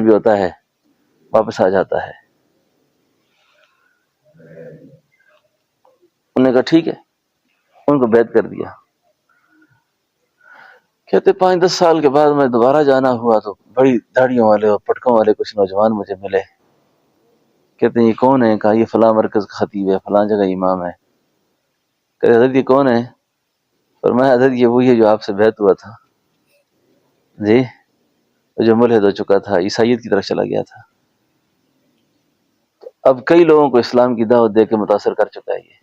بھی ہوتا ہے واپس آ جاتا ہے. انہوں نے کہا ٹھیک ہے، ان کو بیعت کر دیا. کہتے 5-10 سال کے بعد میں دوبارہ جانا ہوا تو بڑی داڑھیوں والے اور پٹکوں والے کچھ نوجوان مجھے ملے. کہتے ہیں یہ کون ہے؟ کہا یہ فلاں مرکز کا خطیب ہے، فلاں جگہ امام ہے. کہتے حضرت یہ کون ہے؟ فرمایا حضرت یہ وہی ہے جو آپ سے بیعت ہوا تھا جی، جو ملحد ہو چکا تھا، عیسائیت کی طرف چلا گیا تھا. اب کئی لوگوں کو اسلام کی دعوت دے کے متاثر کر چکا ہے. یہ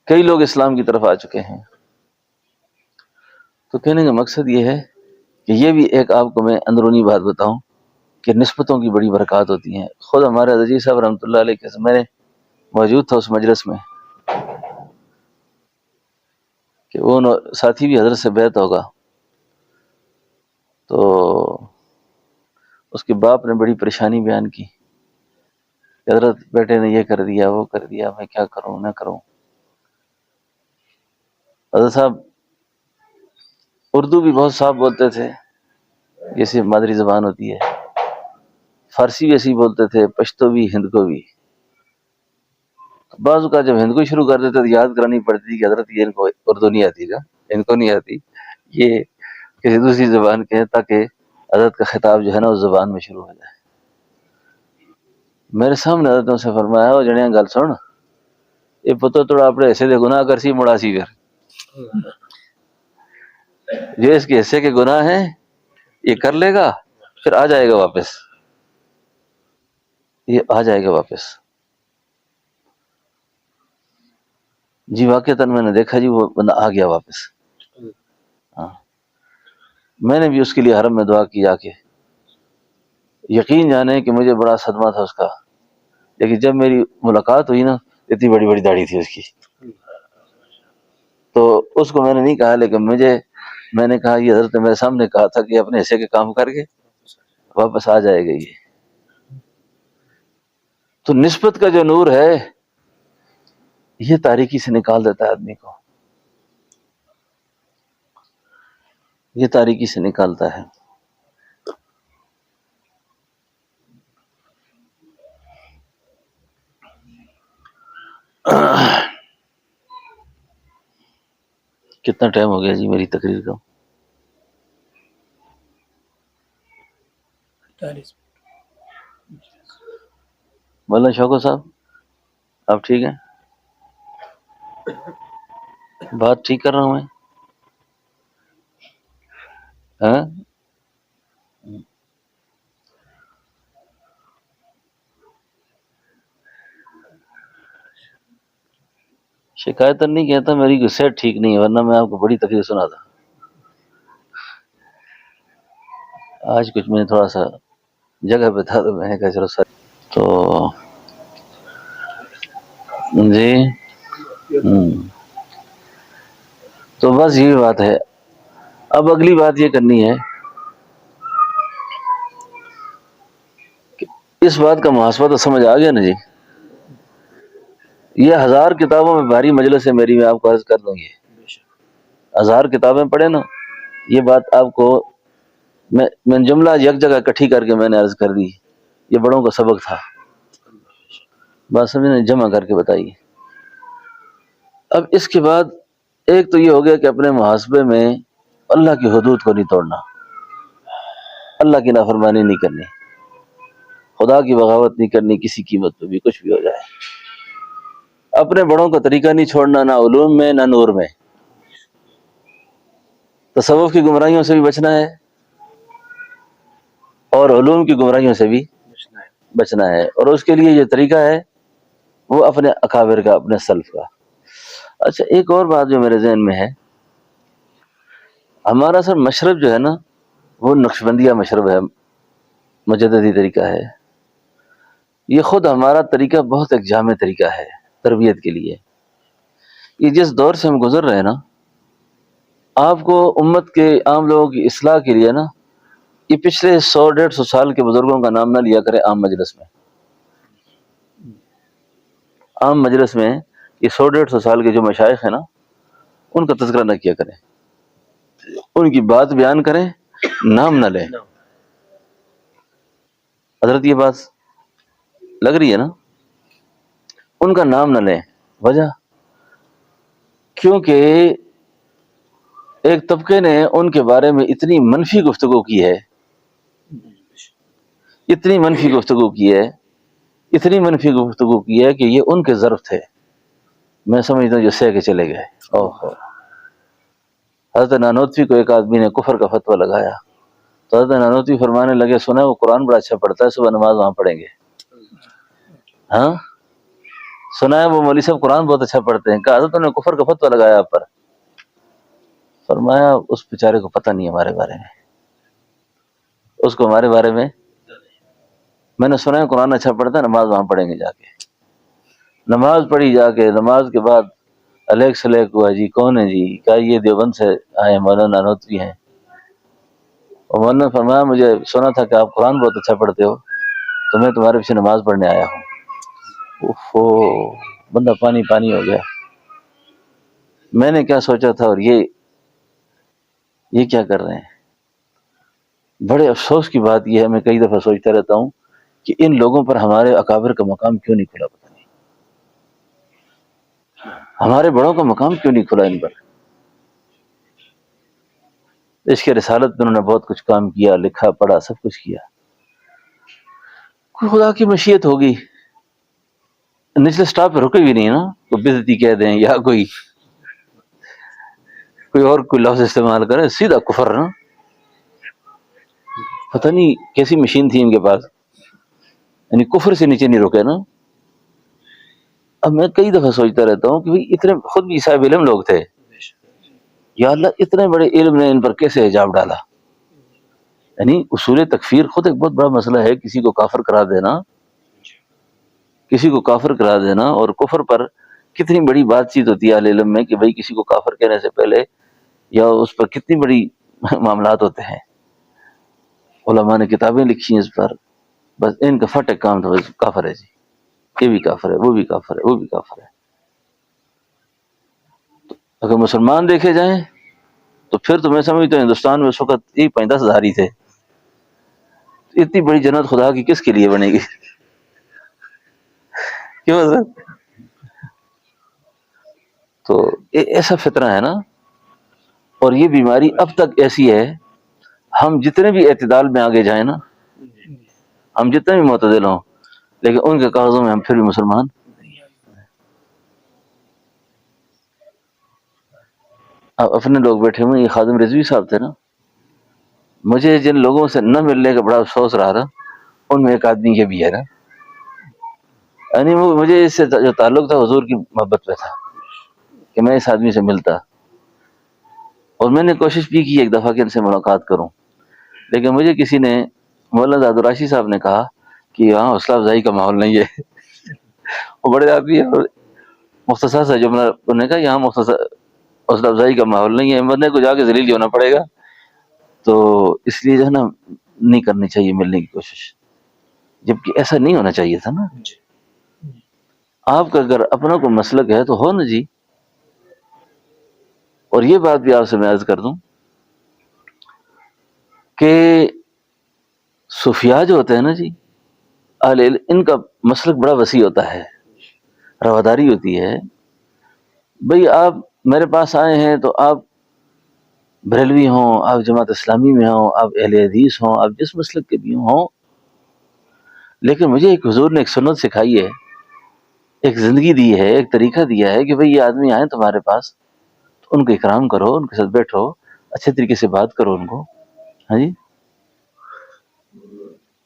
کئی لوگ اسلام کی طرف آ چکے ہیں. تو کہنے کا مقصد یہ ہے کہ یہ بھی ایک آپ کو میں اندرونی بات بتاؤں کہ نسبتوں کی بڑی برکات ہوتی ہیں. خود ہمارے حضرت جی صاحب رحمۃ اللہ علیہ کے میں موجود تھا اس مجلس میں کہ وہ ساتھی بھی حضرت سے بیعت ہوگا، تو اس کے باپ نے بڑی پریشانی بیان کی کہ حضرت بیٹے نے یہ کر دیا وہ کر دیا، میں کیا کروں نہ کروں. حضرت صاحب اردو بھی بہت صاف بولتے تھے جیسے مادری زبان ہوتی ہے، فارسی بھی ایسی بولتے تھے، پشتو بھی، ہند کو بھی. بعض کا جب ہند کو شروع کر دیتے تو یاد کرانی پڑتی تھی کہ حضرت یہ ان کو اردو نہیں آتی گا، ان کو نہیں آتی، یہ کسی دوسری زبان کے ہیں تاکہ حضرت کا خطاب جو ہے نا اس زبان میں شروع ہو جائے. میرے سامنے حضرتوں سے فرمایا وہ جڑیاں گل سن، یہ پتہ توڑا اپنے حصے دے گناہ کرسی مڑا سی پھر جو اس کے حصے کے گناہ ہیں یہ کر لے گا پھر آ جائے گا واپس، یہ آ جائے گا واپس. جی واقعتاً میں نے دیکھا جی وہ بندہ آ گیا واپس. ہاں میں نے بھی اس کے لیے حرم میں دعا کی جا کے. یقین جانے کہ مجھے بڑا صدمہ تھا اس کا، لیکن جب میری ملاقات ہوئی نا اتنی بڑی بڑی داڑھی تھی اس کی، تو اس کو میں نے نہیں کہا، لیکن میں نے کہا یہ حضرت میرے سامنے کہا تھا کہ اپنے حصے کے کام کر کے واپس آ جائے گا. یہ تو نسبت کا جو نور ہے یہ تاریکی سے نکال دیتا ہے آدمی کو، یہ تاریکی سے نکالتا ہے. کتنا ٹائم ہو گیا جی میری تقریر کا؟ 48. مولانا شوکت صاحب آپ ٹھیک ہیں؟ بات ٹھیک کر رہا ہوں میں؟ ہاں شکایت نہیں کہتا، میری صحت ٹھیک نہیں ہے، ورنہ میں آپ کو بڑی تقریر سنا تھا. آج کچھ میں تھوڑا سا جگہ پہ تھا تو میں نے کہا چلو سر تو جی تو بس یہی بات ہے. اب اگلی بات یہ کرنی ہے کہ اس بات کا محاسبہ تو سمجھ آ گیا نا جی. یہ 1000 کتابوں میں بھاری مجلس ہے میری، میں آپ کو عرض کر دوں گی 1000 کتابیں پڑھے نا، یہ بات آپ کو میں جملہ یک جگہ اکٹھی کر کے میں نے عرض کر دی. یہ بڑوں کا سبق تھا، بات سمجھنے جمع کر کے بتائی. اب اس کے بعد ایک تو یہ ہو گیا کہ اپنے محاسبے میں اللہ کی حدود کو نہیں توڑنا، اللہ کی نافرمانی نہیں کرنی، خدا کی بغاوت نہیں کرنی کسی قیمت پہ بھی، کچھ بھی ہو جائے. اپنے بڑوں کا طریقہ نہیں چھوڑنا، نہ علوم میں نہ نور میں. تصوف کی گمراہیوں سے بھی بچنا ہے اور علوم کی گمراہیوں سے بھی بچنا ہے، اور اس کے لیے یہ طریقہ ہے وہ اپنے اکابر کا، اپنے سلف کا. اچھا ایک اور بات جو میرے ذہن میں ہے، ہمارا سر مشرب جو ہے نا وہ نقشبندیہ مشرب ہے، مجددی طریقہ ہے. یہ خود ہمارا طریقہ بہت ایک جامع طریقہ ہے تربیت کے لیے. یہ جس دور سے ہم گزر رہے ہیں نا، آپ کو امت کے عام لوگوں کی اصلاح کے لیے نا یہ پچھلے 100-150 سال کے بزرگوں کا نام نہ لیا کرے عام مجلس میں. عام مجلس میں یہ 100-150 سال کے جو مشائخ ہیں نا ان کا تذکرہ نہ کیا کریں، ان کی بات بیان کریں نام نہ لیں. حضرت یہ بات لگ رہی ہے نا؟ ان کا نام نہ لیں. وجہ کیونکہ ایک طبقے نے ان کے بارے میں اتنی منفی گفتگو کی ہے، اتنی منفی گفتگو کی ہے، اتنی منفی گفتگو کی ہے کہ یہ ان کے ظرف تھے. میں سمجھتا ہوں جو سہ کے چلے گئے. اوہ، حضرت نانوتوی کو ایک آدمی نے کفر کا فتویٰ لگایا تو حضرت نانوتوی فرمانے لگے سنا وہ قرآن بڑا اچھا پڑھتا ہے، صبح نماز وہاں پڑھیں گے. ہاں سنا ہے وہ مولوی صاحب قرآن بہت اچھا پڑھتے ہیں. کہا حضرت نے کفر کا فتویٰ لگایا آپ پر. فرمایا اس بیچارے کو پتہ نہیں ہمارے بارے میں، اس کو ہمارے بارے میں نے سنا ہے قرآن اچھا پڑھتا ہے، نماز وہاں پڑھیں گے جا کے. نماز پڑھی جا کے، نماز کے بعد الیک سلیک ہوا جی کون ہے جی؟ کہا یہ دیوبند سے آئے مولانا نانوتوی ہیں. اور مولانا نے فرمایا مجھے سنا تھا کہ آپ قرآن بہت اچھا پڑھتے ہو تو میں تمہارے پیچھے نماز پڑھنے آیا ہوں. اوہو، بندہ پانی پانی ہو گیا. میں نے کیا سوچا تھا اور یہ کیا کر رہے ہیں. بڑے افسوس کی بات یہ ہے، میں کئی دفعہ سوچتا رہتا ہوں کہ ان لوگوں پر ہمارے اکابر کا مقام کیوں نہیں کھلا. پتہ نہیں ہمارے بڑوں کا مقام کیوں نہیں کھلا ان پر. اس کے رسالت میں انہوں نے بہت کچھ کام کیا، لکھا پڑھا سب کچھ کیا. کوئی خدا کی مشیت ہوگی، نچلے سٹاپ پہ رکے بھی نہیں نا. کوئی بدعتی کہہ دیں یا کوئی اور کوئی لفظ استعمال کرے، سیدھا کفر نا. پتہ نہیں کیسی مشین تھی ان کے پاس، یعنی کفر سے نیچے نہیں رکے نا. اب میں کئی دفعہ سوچتا رہتا ہوں کہ اتنے خود بھی صاحب علم لوگ تھے، یا اللہ اتنے بڑے علم نے ان پر کیسے حجاب ڈالا. یعنی اصول تکفیر خود ایک بہت بڑا مسئلہ ہے. کسی کو کافر کرا دینا، کسی کو کافر کرا دینا، اور کفر پر کتنی بڑی بات چیت ہوتی ہے اہل علم میں کہ بھئی کسی کو کافر کہنے سے پہلے یا اس پر کتنی بڑی معاملات ہوتے ہیں. علماء نے کتابیں لکھی ہیں اس پر. بس ان کا فٹ ایک کام تھا، بس کافر ہے جی، یہ بھی کافر ہے، وہ بھی کافر ہے، وہ بھی کافر ہے. اگر مسلمان دیکھے جائیں تو پھر تو میں سمجھتا ہوں ہندوستان میں اس وقت 5-10 ہزار ہی تھے. اتنی بڑی جنت خدا کی کس کے لیے بنے گی؟ کیوں حضرت؟ تو ایسا فطرہ ہے نا. اور یہ بیماری اب تک ایسی ہے، ہم جتنے بھی اعتدال میں آگے جائیں نا، ہم جتنے بھی معتدل ہوں، لیکن ان کے کاغذوں میں ہم پھر بھی مسلمان. اب اپنے لوگ بیٹھے ہوئے، یہ خادم رضوی صاحب تھے نا، مجھے جن لوگوں سے نہ ملنے کا بڑا افسوس رہا نا، ان میں ایک آدمی یہ بھی ہے نا. یعنی مجھے اس سے جو تعلق تھا حضور کی محبت پہ تھا کہ میں اس آدمی سے ملتا، اور میں نے کوشش بھی کی ایک دفعہ کہ ان سے ملاقات کروں، لیکن مجھے کسی نے، مولانا زاد الراشی صاحب نے کہا کہ یہاں حوصلہ افزائی کا ماحول نہیں ہے. وہ بڑے آدمی ہے، مختصر سا جملہ انہوں نے کہا یہاں مختصر حوصلہ افزائی کا ماحول نہیں ہے، مرنے کو جا کے ذلیل ہونا پڑے گا. تو اس لیے جو ہے نا نہیں کرنی چاہیے ملنے کی کوشش، جبکہ ایسا نہیں ہونا چاہیے تھا نا. آپ کا اگر اپنا کوئی مسلک ہے تو ہو نا جی. اور یہ بات بھی آپ سے میں عرض کر دوں کہ صوفیاء جو ہوتے ہیں نا جی، اہل علم، ان کا مسلک بڑا وسیع ہوتا ہے، رواداری ہوتی ہے. بھئی آپ میرے پاس آئے ہیں تو آپ بریلوی ہوں، آپ جماعت اسلامی میں ہوں، آپ اہل حدیث ہوں، آپ جس مسلک کے بھی ہوں، لیکن مجھے ایک حضور نے ایک سنت سکھائی ہے، ایک زندگی دی ہے، ایک طریقہ دیا ہے کہ بھئی یہ آدمی آئیں تمہارے پاس تو ان کو اکرام کرو، ان کے ساتھ بیٹھو، اچھے طریقے سے بات کرو ان کو. ہاں جی.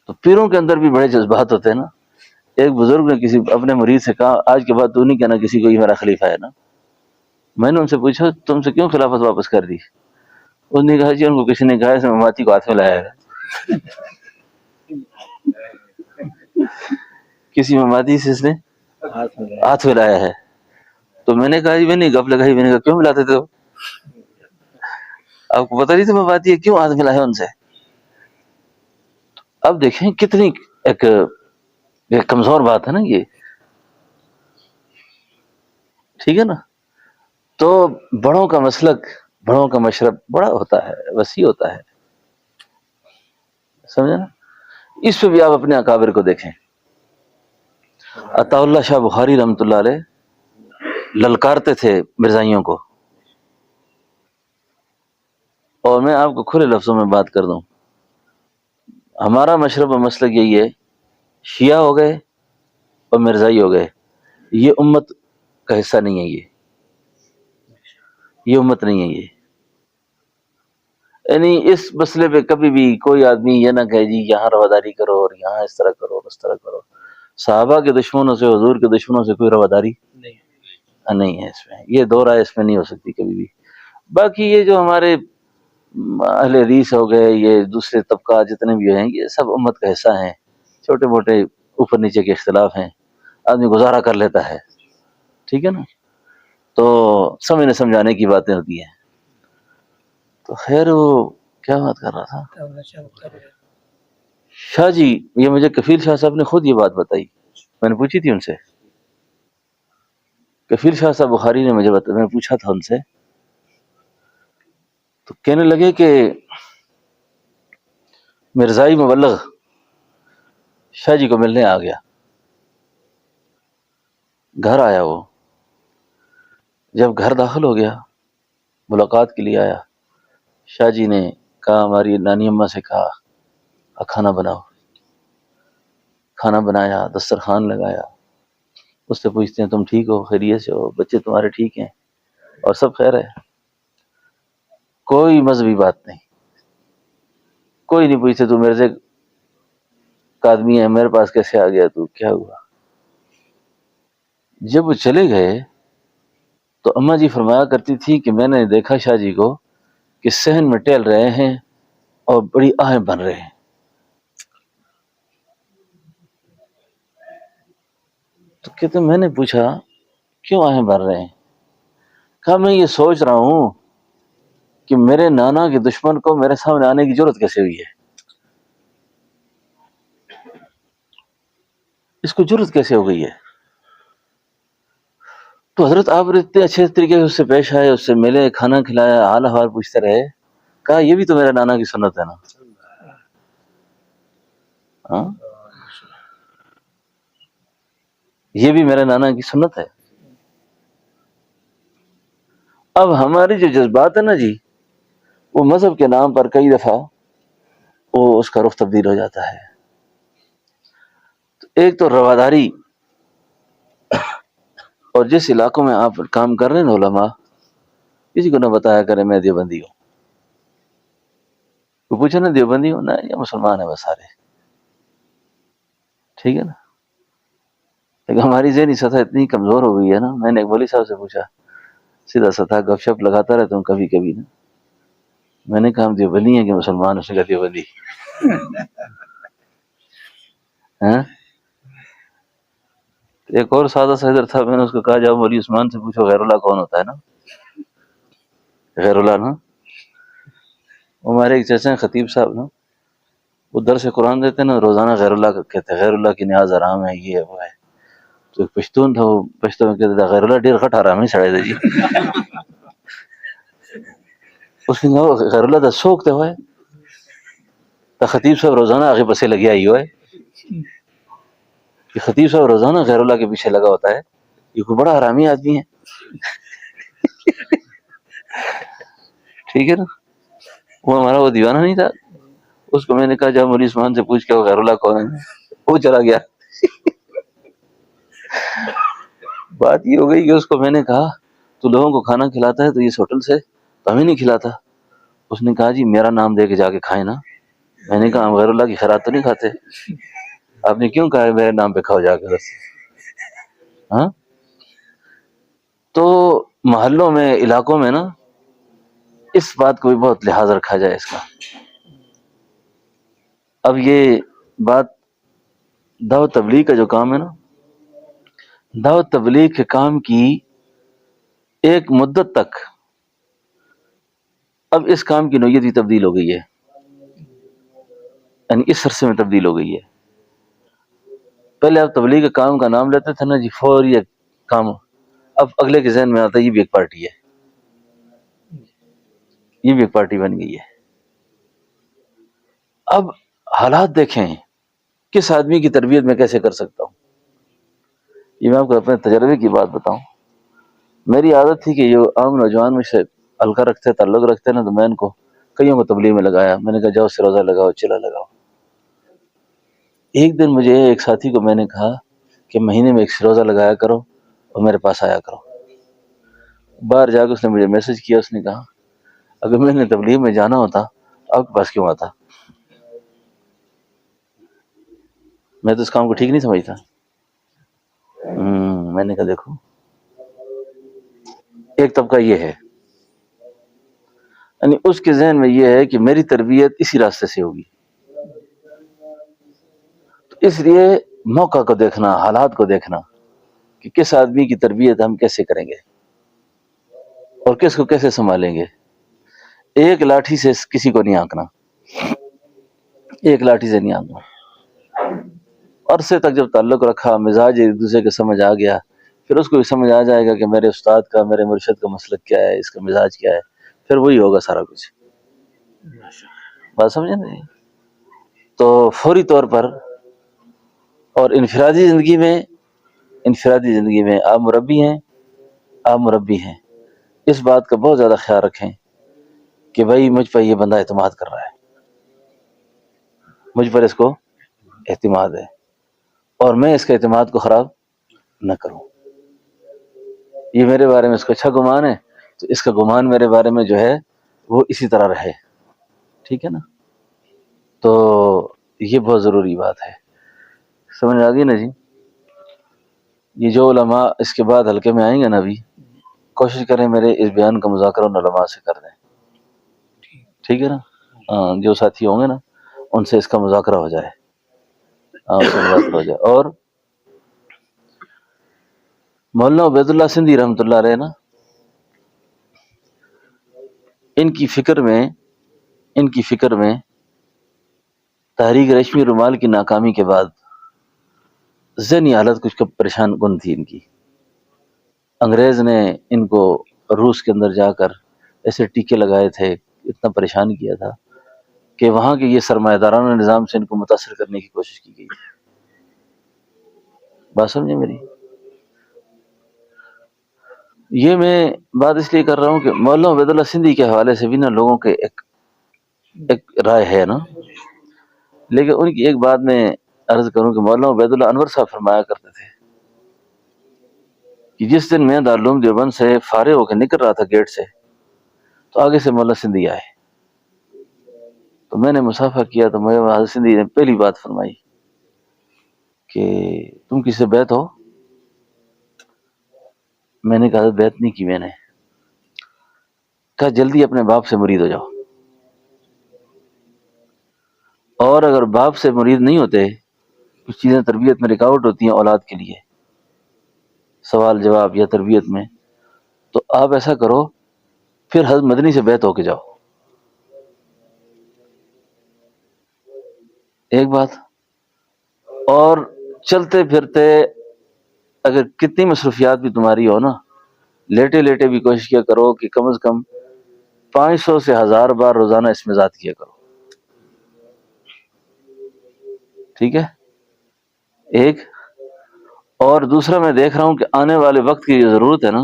تو پیروں کے اندر بھی بڑے جذبات ہوتے ہیں نا. ایک بزرگ نے کسی اپنے مرید سے کہا آج کے بعد تو نہیں کہنا کسی کو یہ میرا خلیفہ ہے نا. میں نے ان سے پوچھا تم سے کیوں خلافت واپس کر دی؟ اس نے کہا جی ان کو کسی نے کہا اس میں مماتی کو ہاتھ میں لایا ہے. کسی مماتی سے اس نے ہاتھ میں لایا ہے. تو میں نے کہا جی میں نے گپ لگائی، میں نے کہا کیوں ملاتے تھے؟ آپ کو پتہ نہیں تھا مماتی ہے، کیوں ہاتھ ملایا ان سے؟ اب دیکھیں کتنی ایک کمزور بات ہے نا یہ. ٹھیک ہے نا. تو بڑوں کا مسلک، بڑوں کا مشرب بڑا ہوتا ہے، وسیع ہوتا ہے. سمجھا نا. اس پہ بھی آپ اپنے اکابر کو دیکھیں. عطا اللہ شاہ بخاری رحمۃ اللہ علیہ للکارتے تھے مرزائیوں کو. اور میں آپ کو کھلے لفظوں میں بات کر دوں, ہمارا مشرب و مسلک یہی ہے, شیعہ ہو گئے اور مرزائی ہو گئے, یہ امت کا حصہ نہیں ہے. یہ امت نہیں ہے. یہ یعنی اس مسئلے پہ کبھی بھی کوئی آدمی یہ نہ کہے جی یہاں رواداری کرو اور یہاں اس طرح کرو اور اس طرح کرو. صحابہ کے دشمنوں سے, حضور کے دشمنوں سے کوئی رواداری نہیں ہے اس میں. یہ دو رائے اس میں نہیں ہو سکتی کبھی بھی. باقی یہ جو ہمارے اہل حدیث ہو گئے, یہ دوسرے طبقات جتنے بھی ہیں, یہ سب امت کا حصہ ہیں. چھوٹے موٹے اوپر نیچے کے اختلاف ہیں, آدمی گزارا کر لیتا ہے, ٹھیک ہے نا. تو سمجھنے سمجھانے کی باتیں ہوتی ہیں. تو خیر وہ کیا بات کر رہا تھا شاہ جی, یہ مجھے کفیل شاہ صاحب نے خود یہ بات بتائی, میں نے پوچھی تھی ان سے. کفیل شاہ صاحب بخاری نے مجھے بتایا, میں نے پوچھا تھا ان سے, تو کہنے لگے کہ مرزائی مبلغ شاہ جی کو ملنے آ گیا, گھر آیا. وہ جب گھر داخل ہو گیا, ملاقات کے لیے آیا, شاہ جی نے کہا, ہماری نانی اماں سے کہا کھانا بناؤ. کھانا بنایا, دسترخوان لگایا. اس سے پوچھتے ہیں تم ٹھیک ہو, خیریت سے ہو, بچے تمہارے ٹھیک ہیں, اور سب خیر ہے. کوئی مذہبی بات نہیں, کوئی نہیں پوچھتے تو مرزے کا آدمی ہے, میرے پاس کیسے آ گیا, تو کیا ہوا. جب وہ چلے گئے تو اماں جی فرمایا کرتی تھی کہ میں نے دیکھا شاہ جی کو کہ صحن میں ٹہل رہے ہیں اور بڑی آہیں بن رہے ہیں. تو کہتے میں نے پوچھا کیوں آہیں بن رہے ہیں. کہا میں یہ سوچ رہا ہوں کہ میرے نانا کے دشمن کو میرے سامنے آنے کی ضرورت کیسے ہوئی ہے, اس کو ضرورت کیسے ہو گئی ہے. تو حضرت آپ اتنے اچھے طریقے سے اس سے پیش آئے, اس سے ملے, کھانا کھلایا, حال احوال پوچھتے رہے. کہا یہ بھی تو میرے نانا کی سنت ہے نا. ہاں, یہ بھی میرے نانا کی سنت ہے. اب ہماری جو جذبات ہے نا جی, وہ مذہب کے نام پر کئی دفعہ وہ اس کا رخ تبدیل ہو جاتا ہے. ایک تو رواداری, اور جس علاقوں میں آپ کام کر رہے ہیں علماء, کسی کو نہ بتایا کرے میں دیوبندی ہوں. وہ پوچھے نا دیوبندی ہوں, نہ یہ مسلمان ہے بس سارے, ٹھیک ہے نا. لیکن ہماری ذہنی سطح اتنی کمزور ہو گئی ہے نا. میں نے ایک مولوی صاحب سے پوچھا, سیدھا سطح گپ شپ لگاتا رہتا ہوں کبھی کبھی نا. میں نے کہا ہم دیوبندی ہیں کہ مسلمان, اس نے کہا دیوبندی. ہاں, ایک اور سادہ سا ادھر تھا, میں نے اس کو کہا جاؤ مولوی عثمان سے پوچھو غیر اللہ کون ہوتا ہے نا. غیر اللہ نا, ہمارے ایک چچا ہیں خطیب صاحب نا, وہ درس قرآن دیتے ہیں نا, روزانہ غیر اللہ کہتے ہیں, غیر اللہ کی نیاز آرام ہے, یہ ہے وہ ہے. تو ایک پشتون تھا, وہ پشتون میں کہتے تھا غیر اللہ ڈیر خٹ آرام ہی سڑے تھے جی. اس نے کہا غیر اللہ دا سوکتے ہوئے تو خطیب صاحب روزانہ آگے پسے لگیا ہی ہوئے, کہ خطیب صاحب روزانہ غیر اللہ کے پیچھے لگا ہوتا ہے, یہ کوئی بڑا حرامی آدمی ہے. ٹھیک ہے نا. وہ ہمارا وہ دیوانہ نہیں تھا, اس کو میں نے کہا جا مولوی عثمان سے پوچھ کے وہ غیر اللہ کون ہے. وہ چلا گیا. بات یہ ہو گئی کہ اس کو میں نے کہا تو لوگوں کو کھانا کھلاتا ہے تو اس ہوٹل سے تو ہمیں نہیں کھلاتا. اس نے کہا جی میرا نام دے کے جا کے کھائے نا. میں نے کہا ہم غیر اللہ کی خیرات تو نہیں کھاتے, آپ نے کیوں کہا میرے نام پہ کھاؤ جا کے. ہاں, تو محلوں میں, علاقوں میں نا, اس بات کو بھی بہت لحاظ رکھا جائے اس کا. اب یہ بات دعوت تبلیغ کا جو کام ہے نا, دعوت تبلیغ کے کام کی ایک مدت تک اب اس کام کی نوعیت بھی تبدیل ہو گئی ہے, یعنی اس عرصے میں تبدیل ہو گئی ہے. پہلے آپ تبلیغ کے کام کا نام لیتے تھے نا جی, فوری کام, اب اگلے کے ذہن میں آتا ہے یہ بھی ایک پارٹی ہے, یہ بھی ایک پارٹی بن گئی ہے. اب حالات دیکھیں کس آدمی کی تربیت میں کیسے کر سکتا ہوں. یہ میں آپ کو اپنے تجربے کی بات بتاؤں. میری عادت تھی کہ یہ عام نوجوان مجھ سے ہلکا رکھتے تعلق رکھتے نا، تو میں ان کو کئیوں کو تبلیغ میں لگایا. میں نے کہا جاؤ سروزہ لگاؤ، چلا لگاؤ. ایک دن مجھے ایک ساتھی کو میں نے کہا کہ مہینے میں ایک سروزہ لگایا کرو اور میرے پاس آیا کرو. باہر جا کے اس نے مجھے میسج کیا. اس نے کہا اگر میں نے تبلیغ میں جانا ہوتا آپ کے پاس کیوں آتا؟ میں تو اس کام کو ٹھیک نہیں سمجھتا. میں نے کہا دیکھو، ایک طبقہ یہ ہے، یعنی اس کے ذہن میں یہ ہے کہ میری تربیت اسی راستے سے ہوگی. تو اس لیے موقع کو دیکھنا، حالات کو دیکھنا کہ کس آدمی کی تربیت ہم کیسے کریں گے اور کس کو کیسے سنبھالیں گے. ایک لاٹھی سے کسی کو نہیں آنکنا، ایک لاٹھی سے نہیں آنکنا. عرصے تک جب تعلق رکھا، مزاج ایک دوسرے کے سمجھ آ گیا، پھر اس کو بھی سمجھ آ جائے گا کہ میرے استاد کا، میرے مرشد کا مسلک کیا ہے، اس کا مزاج کیا ہے، پھر وہی ہوگا سارا کچھ. بات سمجھیں نا. تو فوری طور پر اور انفرادی زندگی میں آپ مربی ہیں، اس بات کا بہت زیادہ خیال رکھیں کہ بھائی مجھ پر یہ بندہ اعتماد کر رہا ہے، مجھ پر اس کو اعتماد ہے، اور میں اس کے اعتماد کو خراب نہ کروں. یہ میرے بارے میں اس کو اچھا گمان ہے تو اس کا گمان میرے بارے میں جو ہے وہ اسی طرح رہے. ٹھیک ہے نا. تو یہ بہت ضروری بات ہے. سمجھ آ گئی نا جی. یہ جو علماء اس کے بعد حلقے میں آئیں گے نا، ابھی کوشش کریں میرے اس بیان کا مذاکرہ ان علماء سے کر دیں. ٹھیک ہے نا. جو ساتھی ہوں گے نا ان سے اس کا مذاکرہ ہو جائے. اور مولانا عبید اللہ سندھی رحمۃ اللہ علیہ نا، ان کی فکر میں تحریک ریشمی رومال کی ناکامی کے بعد ذہنی حالت کچھ پریشان کن تھی ان کی. انگریز نے ان کو روس کے اندر جا کر ایسے ٹیکے لگائے تھے، اتنا پریشان کیا تھا کہ وہاں کے یہ سرمایہ دارانہ نظام سے ان کو متاثر کرنے کی کوشش کی گئی تھی. بات سمجھے میری. یہ میں بات اس لیے کر رہا ہوں کہ مولانا عبید اللہ سندھی کے حوالے سے بھی نا لوگوں کے ایک رائے ہے نا، لیکن ان کی ایک بات میں عرض کروں کہ مولانا عبید اللہ انور صاحب فرمایا کرتے تھے کہ جس دن میں دارالعلوم دیوبند سے فارغ ہو کے نکل رہا تھا گیٹ سے، تو آگے سے مولانا سندھی آئے. تو میں نے مسافہ کیا تو مجھے حضرت سندھی نے پہلی بات فرمائی کہ تم کس سے بیعت ہو؟ میں نے کہا بیعت نہیں کی. میں نے کہا جلدی اپنے باپ سے مرید ہو جاؤ، اور اگر باپ سے مرید نہیں ہوتے، کچھ چیزیں تربیت میں رکاوٹ ہوتی ہیں اولاد کے لیے، سوال جواب یا تربیت میں، تو آپ ایسا کرو پھر حضرت مدنی سے بیعت ہو کے جاؤ. ایک بات. اور چلتے پھرتے اگر کتنی مصروفیات بھی تمہاری ہو نا، لیٹے لیٹے بھی کوشش کیا کرو کہ کم از کم 500 سے 1000 بار روزانہ اس میں ذات کیا کرو. ٹھیک ہے. ایک اور دوسرا میں دیکھ رہا ہوں کہ آنے والے وقت کی جو ضرورت ہے نا،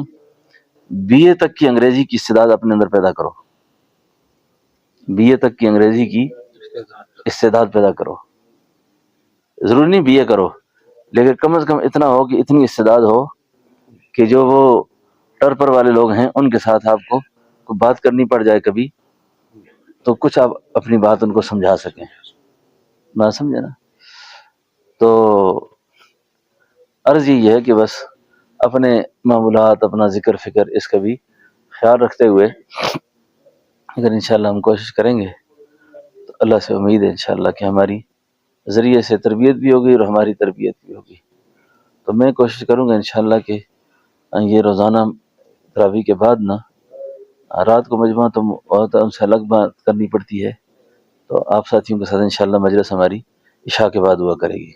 بی اے تک کی انگریزی کی استعداد اپنے اندر پیدا کرو. بی اے تک کی انگریزی کی استعداد پیدا کرو. ضروری نہیں بی اے کرو، لیکن کم از کم اتنا ہو کہ اتنی استعداد ہو کہ جو وہ ٹرپر والے لوگ ہیں ان کے ساتھ آپ کو بات کرنی پڑ جائے کبھی تو کچھ آپ اپنی بات ان کو سمجھا سکیں. بات سمجھے نا. تو عرض یہ ہے کہ بس اپنے معمولات، اپنا ذکر فکر اس کا بھی خیال رکھتے ہوئے اگر انشاءاللہ ہم کوشش کریں گے تو اللہ سے امید ہے انشاءاللہ کہ ہماری ذریعے سے تربیت بھی ہوگی اور ہماری تربیت بھی ہوگی. تو میں کوشش کروں گا انشاءاللہ کہ یہ روزانہ تراویح کے بعد نا رات کو مجمع تو ان سے الگ بات کرنی پڑتی ہے، تو آپ ساتھیوں کے ساتھ انشاءاللہ مجلس ہماری عشاء کے بعد ہوا کرے گی.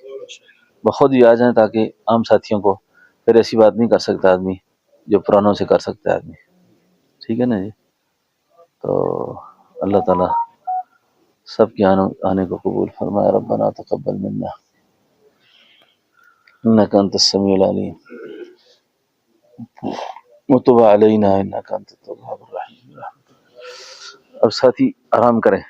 بخود بھی آ جائیں تاکہ عام ساتھیوں کو پھر ایسی بات نہیں کر سکتا آدمی جو پرانوں سے کر سکتا ہے آدمی. ٹھیک ہے نا جی. تو اللہ تعالیٰ سب کے آنے کو قبول فرمائے. ربنا تقبل منا انك انت السميع العليم وتب علينا انك انت التواب الرحيم. اب ساتھی آرام کریں.